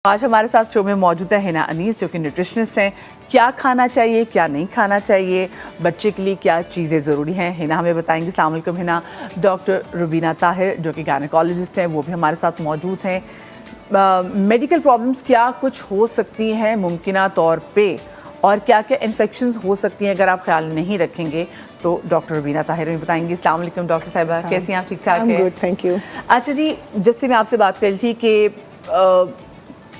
आज हमारे साथ शो में मौजूद है हिना अनीस, जो कि न्यूट्रिशनिस्ट हैं। क्या खाना चाहिए, क्या नहीं खाना चाहिए, बच्चे के लिए क्या चीज़ें ज़रूरी हैं, हिना हमें बताएंगी। अस्सलाम वालेकुम हिना। डॉक्टर रुबीना ताहिर जो कि गायनेकोलॉजिस्ट हैं, वो भी हमारे साथ मौजूद हैं। मेडिकल प्रॉब्लम्स क्या कुछ हो सकती हैं मुमकिना तौर पे, और क्या क्या इन्फेक्शंस हो सकती हैं अगर आप ख्याल नहीं रखेंगे, तो डॉक्टर रुबीना ताहिर हमें बताएंगी। अस्सलाम वालेकुम डॉक्टर साहिबा, कैसी हैं आप? ठीक ठाक हैं? Good, thank you. अच्छा जी, जिससे मैं आपसे बात कर रही थी कि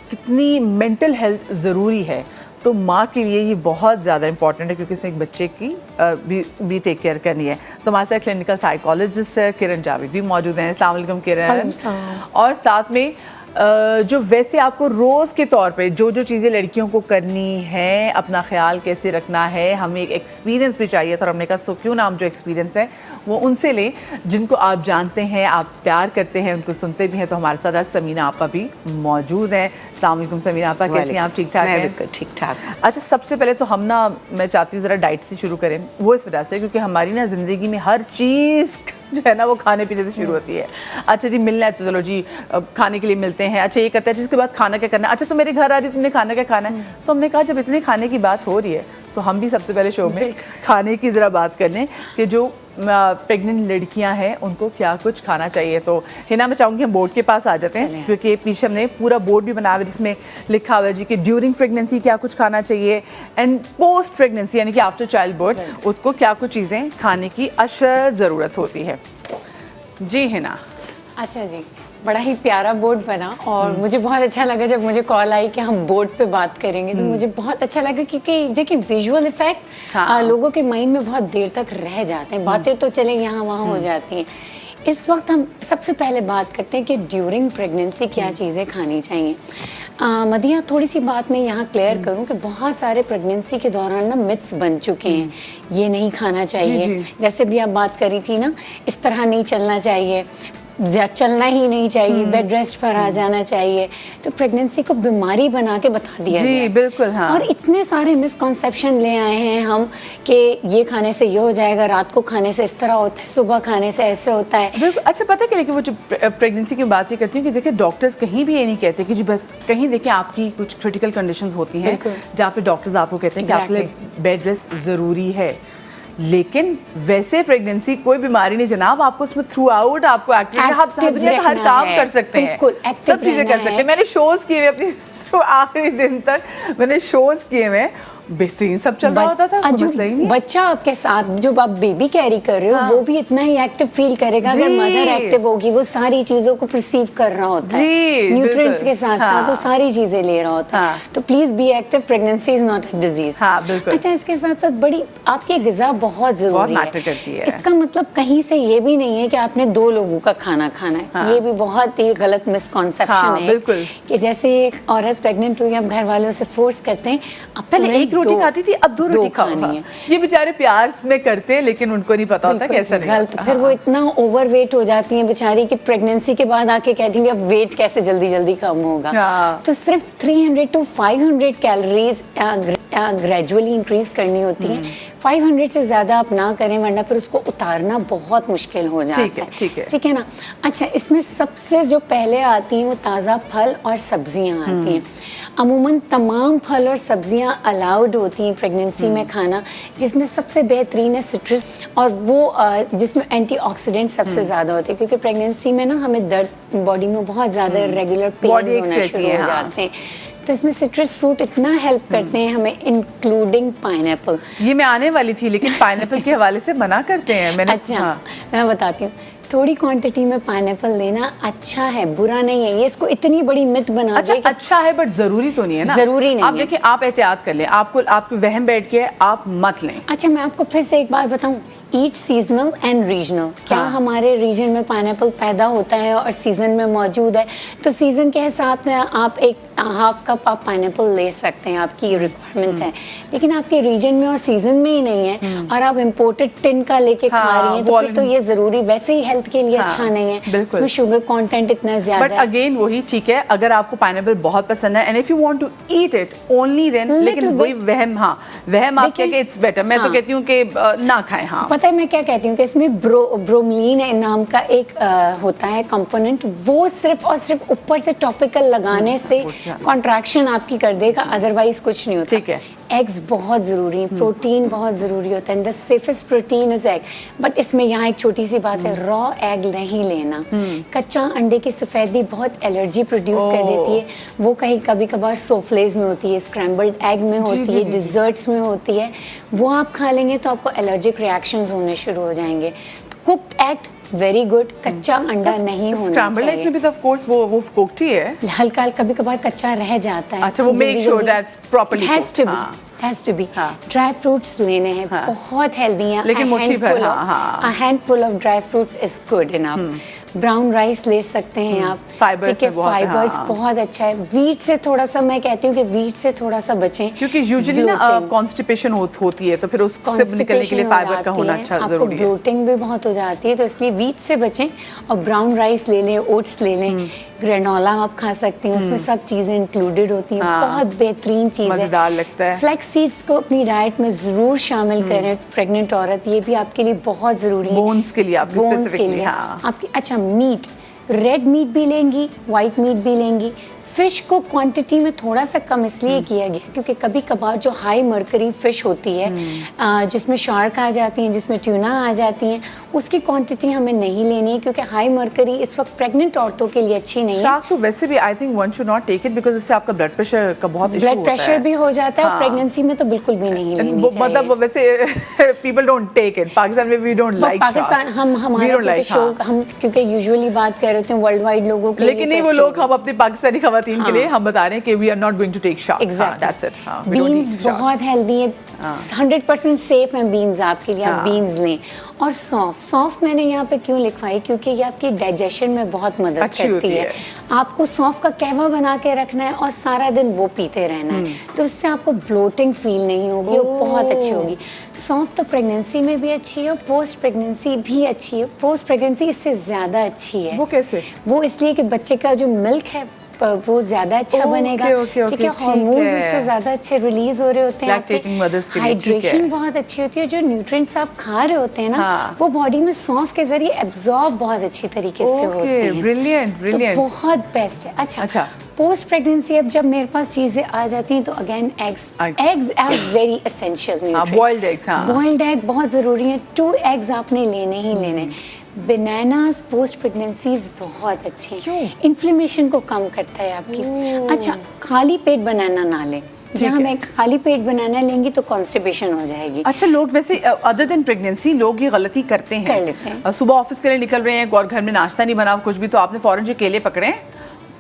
कितनी मेंटल हेल्थ ज़रूरी है, तो माँ के लिए ये बहुत ज़्यादा इंपॉर्टेंट है, क्योंकि इसने एक बच्चे की भी टेक केयर करनी है। तो हमारे साथ क्लिनिकल साइकोलॉजिस्ट है किरण जावेद भी मौजूद हैं। अस्सलाम वालेकुम किरण। और साथ में जो वैसे आपको रोज़ के तौर पे जो जो चीज़ें लड़कियों को करनी है, अपना ख्याल कैसे रखना है, हमें एक एक्सपीरियंस भी चाहिए था, और हमने कहा सो क्यों ना हम जो एक्सपीरियंस है वो उनसे लें जिनको आप जानते हैं, आप प्यार करते हैं, उनको सुनते भी हैं। तो हमारे साथ आज समीना आपा भी मौजूद हैं। अस्सलाम वालेकुम समीना आपा, कैसी हैं आप? ठीक ठाक हैं? बिल्कुल ठीक ठाक। अच्छा, सबसे पहले तो हम ना, मैं चाहती हूँ ज़रा डाइट से शुरू करें। वो इस वजह से क्योंकि हमारी ना ज़िंदगी में हर चीज़ जो है ना वो खाने पीने से शुरू होती है। अच्छा जी, मिलना है तो चलो जी खाने के लिए मिलते हैं। अच्छा, ये करते हैं, जिसके बाद खाना क्या करना है। अच्छा, तो मेरे घर आ रही, तुमने खाना क्या खाना है? तो हमने कहा जब इतने खाने की बात हो रही है तो हम भी सबसे पहले शो में खाने की ज़रा बात कर लें कि जो प्रेग्नेंट लड़कियां हैं उनको क्या कुछ खाना चाहिए। तो हिना, मैं चाहूँगी हम बोर्ड के पास आ जाते हैं, क्योंकि पीछे हमने पूरा बोर्ड भी बनाया हुआ है जिसमें लिखा हुआ है जी कि ड्यूरिंग प्रेगनेंसी क्या कुछ खाना चाहिए, एंड पोस्ट प्रेगनेंसी यानी कि आफ्टर चाइल्ड बर्थ उसको क्या कुछ चीज़ें खाने की अशर ज़रूरत होती है। जी हिना। अच्छा जी, बड़ा ही प्यारा बोर्ड बना, और मुझे बहुत अच्छा लगा जब मुझे कॉल आई कि हम बोर्ड पे बात करेंगे। तो मुझे बहुत अच्छा लगा, क्योंकि देखिए विजुअल इफेक्ट्स लोगों के माइंड में बहुत देर तक रह जाते हैं। बातें तो चले यहाँ वहाँ हो जाती हैं। इस वक्त हम सबसे पहले बात करते हैं कि ड्यूरिंग प्रेगनेंसी क्या चीज़ें खानी चाहिए। मदिया, थोड़ी सी बात मैं यहाँ क्लियर करूँ कि बहुत सारे प्रेगनेंसी के दौरान ना मिथ्स बन चुके हैं। ये नहीं खाना चाहिए, जैसे भी आप बात करी थी ना, इस तरह नहीं चलना चाहिए, चलना ही नहीं चाहिए, बेड रेस्ट पर आ जाना चाहिए। तो प्रेगनेंसी को बीमारी बना के बता दिया जी, गया। बिल्कुल, हाँ। और इतने सारे मिसकॉन्सेप्शन ले आए हैं हम कि ये खाने से ये हो जाएगा, रात को खाने से इस तरह होता है, सुबह खाने से ऐसे होता है। बिल्कुल। अच्छा, पता है कि लेकिन वो जो प्रेगनेंसी की बात ही करती हूँ कि देखिए डॉक्टर्स कहीं भी ये नहीं कहते कि जी बस, कहीं देखिए आपकी कुछ क्रिटिकल कंडीशंस होती हैं जहाँ पे डॉक्टर्स आपको कहते हैं कि आपके लिए बेड रेस्ट ज़रूरी है। लेकिन वैसे प्रेगनेंसी कोई बीमारी नहीं जनाब, आपको उसमें थ्रू आउट आपको एक्टिव हर काम कर सकते हैं, सब चीजें कर सकते हैं। मैंने शोज किए हुए अपनी आखिरी दिन तक मैंने शोज किए हुए, बेहतरीन सब चल रहा होता था। जो बच्चा आपके साथ, जो आप बेबी कैरी कर रहे हो, वो भी इतना ही एक्टिव फील करेगा। अगर मदर एक्टिव होगी, वो सारी चीजों को परसीव कर रहा होता है, न्यूट्रिएंट्स के साथ साथ वो सारी चीजें ले रहा होता है। तो please be active, pregnancy is not a disease. अच्छा, इसके साथ साथ बड़ी आपकी ग़िज़ा बहुत जरूरी है। इसका मतलब कहीं से ये भी नहीं है कि आपने 2 लोगों का खाना खाना है। ये भी बहुत ही गलत मिसकॉन्सेप्शन है कि जैसे एक औरत प्रेग्नेंट हुई, अब घर वालों से फोर्स करते हैं पहले एक रोटी खाती थी, अब 2 रोटी खानी है। ये बेचारे प्यार में करते हैं, लेकिन उनको नहीं पता होता कैसा गलत। फिर वो इतना ओवरवेट हो जाती हैं बेचारी कि प्रेगनेंसी के बाद आके कहती हैं अब वेट कैसे जल्दी जल्दी कम होगा। तो सिर्फ 300 to 500 कैलोरीज ग्रेजुअली इंक्रीज करनी होती हैं। 500 से ज़्यादा आप ना करें, वरना फिर उसको उतारना बहुत मुश्किल हो जाता है। ठीक है ना। अच्छा, इसमें सबसे जो पहले आती हैं वो ताज़ा फल और सब्जियां आती हैं। अमूमन तमाम फल और सब्जियां अलाउड होती हैं प्रेगनेंसी में खाना, जिसमें सबसे बेहतरीन है सिट्रस, और वो जिसमें एंटीऑक्सीडेंट सबसे ज़्यादा होते हैं, क्योंकि प्रेगनेंसी में ना हमें दर्द बॉडी में बहुत ज़्यादा रेगुलर पेन होना शुरू हो जाते हैं। तो इसमें सिट्रस फ्रूट इतना हेल्प करते हैं हमें, इंक्लूडिंग पाइनएप्पल। ये मैं आने वाली थी, लेकिन पाइनएप्पल के हवाले से मना करते हैं। मैंने मैं बताती हूँ, थोड़ी क्वांटिटी में पाइनएप्पल लेना अच्छा है, बुरा नहीं है। ये इसको इतनी बड़ी मिथ बना दे। अच्छा है, बट जरूरी तो नहीं है ना। जरूरी नहीं। आप देखिए, आप एहतियात कर लें, आपको वहम बैठ के आप मत लें। अच्छा, मैं आपको फिर से एक बात बताऊं, ईट सीजनल एंड रीजनल। क्या हमारे रीजन में पाइनएप्पल पैदा होता है और सीजन में मौजूद है, तो सीजन के हिसाब से आप एक हाफ कप आप पाइनएप्पल ले सकते हैं, आपकी रिक्वायरमेंट है। लेकिन आपके रीजन में और सीजन में ही नहीं है, और आप इम्पोर्टेड टिन का लेके खा रही हैं, तो फिर तो ये जरूरी वैसे ही हेल्थ के लिए अच्छा नहीं है। इसमें शुगर कंटेंट इतना ज्यादा है। बट अगेन वही ठीक है, अगर आपको पाइनएप्पल बहुत पसंद है, and if you want to eat it only then, लेकिन वही वहम, वहम आप क्या कि इट्स बेटर। मैं तो कहती हूँ कि ना खाएं। पता है मैं क्या कहती हूँ कि इसमें ब्रोमलीन नाम का एक होता है कंपोनेंट, वो सिर्फ और सिर्फ ऊपर से टॉपिकल लगाने से कॉन्ट्रैक्शन आपकी कर देगा, अदरवाइज कुछ नहीं होता। ठीक है। एग्स बहुत ज़रूरी है, प्रोटीन बहुत ज़रूरी होता है, the safest protein is egg. But इसमें यहाँ एक छोटी सी बात है, रॉ एग नहीं लेना। कच्चा अंडे की सफ़ेदी बहुत एलर्जी प्रोड्यूस कर देती है, वो कहीं कभी कभार सोफ्लेज में होती है, स्क्रैम्बल्ड एग में होती है, डिज़र्ट्स में होती है, वो आप खा लेंगे तो आपको एलर्जिक रिएक्शंस होने शुरू हो जाएंगे। कुक्ड एग वेरी गुड, कच्चा अंडा नहीं होना स्क्रैम्बल्ड एग्स में भी तो ऑफ कोर्स वो कुक्ड ही है, हल्का कभी कभार कच्चा रह जाता है। अच्छा, वो make sure that's properly has to be dry fruits लेने हैं, बहुत हेल्दी हैं, लेकिन मुट्ठी भर, a handful of dry fruits is good enough। Brown rice ले सकते हैं आप, ठीक है, फाइबर्स बहुत अच्छा है। वीट से थोड़ा सा, मैं कहती हूँ कि वीट से थोड़ा सा बचें, क्योंकि यूजुअली ना कॉन्स्टिपेशन होती है, तो फिर उससे निकलने के लिए फाइबर का होना अच्छा जरूरी है। आपको ब्लोटिंग भी बहुत हो जाती है, तो इसलिए वीट से बचें और ब्राउन राइस ले लें, ओट्स ले लें, ग्रेनोला आप खा सकते हैं, उसमें सब चीज़ें इंक्लूडेड होती हैं, बहुत बेहतरीन चीज़ है, मज़ेदार लगता है। फ्लैक्स सीड्स को अपनी डाइट में ज़रूर शामिल करें, प्रेग्नेंट औरत, ये भी आपके लिए बहुत ज़रूरी है, बोन्स के लिए, आपके स्पेसिफिकली। आपकी अच्छा मीट, रेड मीट भी लेंगी, वाइट मीट भी लेंगी। फ़िश को क्वांटिटी में थोड़ा सा कम इसलिए किया गया क्योंकि कभी कभार जो हाई मर्करी फ़िश होती है, जिसमें शार्क आ जाती हैं, जिसमें ट्यूना आ जाती हैं, उसकी क्वांटिटी हमें नहीं लेनी है क्योंकि हाई मर्करी इस वक्त प्रेग्नेंट औरतों के लिए अच्छी नहीं है। शार्क तो वैसे भी I think one should not take it because उससे आपका ब्लड प्रेशर का बहुत इशू होता है। ब्लड प्रेशर भी हो जाता है, प्रेगनेंसी में तो बिल्कुल भी नहीं लेनी चाहिए। मतलब वैसे people don't take it, Pakistan में we don't like shark. Pakistan हमारे शो हम क्योंकि यूजुअली बात कर रहे थे वर्ल्ड वाइड लोगों के लिए, लेकिन नहीं, वो लोग हम अपनी पाकिस्तानी खवातीन के लिए हम बता रहे हैं कि we are not going to take shark. Exactly. That's it. Beans बहुत हेल्दी है, 100% सेफ है बीन्स आपके लिए, आप बीन्स लें। और सौंफ मैंने यहाँ पे क्यों लिखवाई, क्योंकि ये आपकी डाइजेशन में बहुत मदद करती है। आपको सौंफ का कहवा बना के रखना है और सारा दिन वो पीते रहना है, तो इससे आपको ब्लोटिंग फील नहीं होगी, वो बहुत अच्छी होगी। सौंफ तो प्रेगनेंसी में भी अच्छी है और पोस्ट प्रेगनेंसी भी अच्छी है, पोस्ट प्रेगनेंसी इससे ज़्यादा अच्छी है। वो कैसे? वो इसलिए कि बच्चे का जो मिल्क है वो ज्यादा अच्छा बनेगा, ठीक है, हार्मोन्स इससे ज्यादा अच्छे रिलीज हो रहे होते हैं आपके, हाइड्रेशन बहुत अच्छी होती है, जो न्यूट्रिएंट्स आप खा रहे होते हैं ना, वो बॉडी में सौंफ के जरिए एब्जॉर्ब बहुत अच्छी तरीके से होते हैं। ब्रिलियंट, तो बहुत बेस्ट है। अच्छा, पोस्ट प्रेगनेंसी अब जब मेरे पास चीजें आ जाती हैं तो again eggs are very essential nutrient. Boiled egg बहुत जरूरी है, 2 एग्स आपने लेने ही लेने। बनानास पोस्ट प्रेगनेंसीज बहुत अच्छे हैं, इन्फ्लेमेशन को कम करता है आपकी। अच्छा, खाली पेट बनाना ना लें, जहाँ मैं खाली पेट बनाना लेंगी तो कॉन्स्टिपेशन हो जाएगी। अच्छा, लोग वैसे अदर देन प्रेगनेंसी लोग ये गलती करते हैं, कर लेते हैं। सुबह ऑफिस के लिए निकल रहे हैं और घर में नाश्ता नहीं बना कुछ भी, तो आपने फौरन जो केले पकड़े हैं।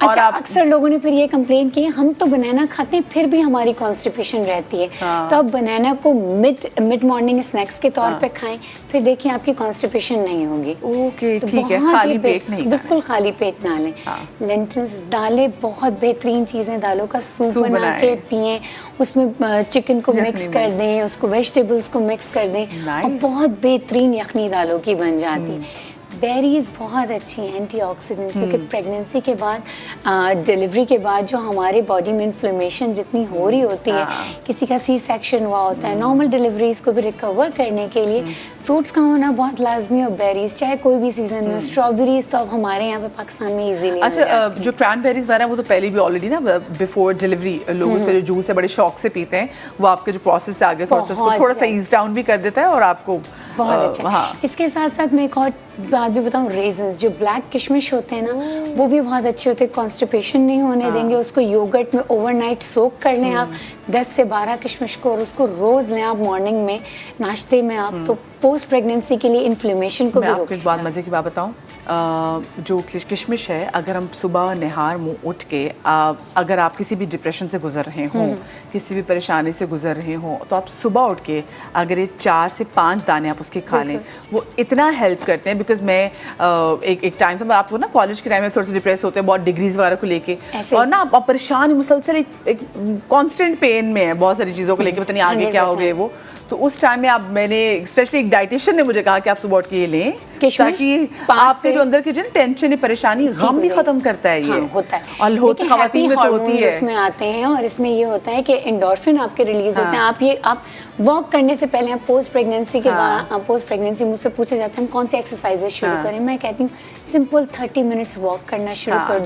अच्छा, अक्सर लोगों ने फिर ये कंप्लेन की, हम तो बनाना खाते हैं फिर भी हमारी कॉन्स्टिपेशन रहती है, तो आप बनाना को मिड मॉर्निंग स्नैक्स के तौर पे खाएं, फिर देखिए आपकी कॉन्स्टिपेशन नहीं होगी। ओके, ठीक है, खाली पेट नहीं, बिल्कुल खाली पेट ना लें। लेंटिल्स, दालें बहुत बेहतरीन चीज़ें, दालों का सूप बना के पिएं, उसमें चिकन को मिक्स कर दें, उसको वेजिटेबल्स को मिक्स कर दें और बहुत बेहतरीन यखनी दालों की बन जाती है। बेरीज बहुत अच्छी हैं एंटीऑक्सीडेंट, क्योंकि प्रेगनेंसी के बाद, डिलीवरी के बाद जो हमारे बॉडी में इन्फ्लेमेशन जितनी हो रही होती है, किसी का सी सेक्शन हुआ होता है, नॉर्मल डिलीवरीज को भी रिकवर करने के लिए फ्रूट्स का होना बहुत लाजमी, और बेरीज चाहे कोई भी सीजन में। स्ट्रॉबेरीज तो अब हमारे यहाँ पे पाकिस्तान में इजीली। अच्छा, जो क्रैनबेरीज वगैरह वो तो पहले भी ऑलरेडी ना बिफोर डिलीवरी लोग उस पर जो जूस है बड़े शौक से पीते हैं, वो आपके जो प्रोसेस से आगे थोड़ा सा ईज डाउन भी कर देता है और आपको बहुत अच्छा। इसके साथ साथ मैं एक और बात भी बताऊं, रेजन्स, जो ब्लैक किशमिश होते हैं ना, वो भी बहुत अच्छे होते हैं, कॉन्स्टिपेशन नहीं होने देंगे। उसको योगर्ट में ओवरनाइट सोक कर लें आप, 10 से 12 किशमिश को, और उसको रोज लें आप मॉर्निंग में नाश्ते में आप, तो पोस्ट प्रेगनेंसी के लिए इन्फ्लेमेशन को भी रोकेगा। एक बात मज़े की बात बताऊं, जो किशमिश है, अगर हम सुबह निहार मुँह उठ के अगर आप किसी भी डिप्रेशन से गुजर रहे हों, किसी भी परेशानी से गुजर रहे हों, तो आप सुबह उठ के अगर ये 4 से 5 दाने आप उसके खा लें, वो इतना हेल्प करते हैं। बिकॉज मैं एक टाइम तो मैं आपको ना कॉलेज के टाइम में थोड़े से डिप्रेस होते हैं बहुत डिग्रीज वगैरह को लेके, और ना आप परेशान मुसलसल एक कांस्टेंट पेन में है बहुत सारी चीज़ों को लेके, पता नहीं आगे क्या हो गए वो, तो उस टाइम में मैंने स्पेशली एक डाइटिशियन ने मुझे कहा कि आप सुबह उठ के ये लें, किशमिश ताकि 5 आपके जो अंदर की जो टेंशन है, परेशानी, गम भी खत्म करता है ये। हाँ, होता है। और होता खवातीन में तो होती है। इसमें आते हैं और इसमें ये होता है कि एंडोर्फिन आपके रिलीज होते हैं। आप वॉक करने से पहले, पोस्ट प्रेगनेंसी के बाद, पोस्ट प्रेगनेंसी मुझसे पूछा जाता है हम कौन से एक्सरसाइजेज शुरू करें, मैं कहती हूँ सिंपल 30 मिनट्स वॉक करना शुरू कर दो।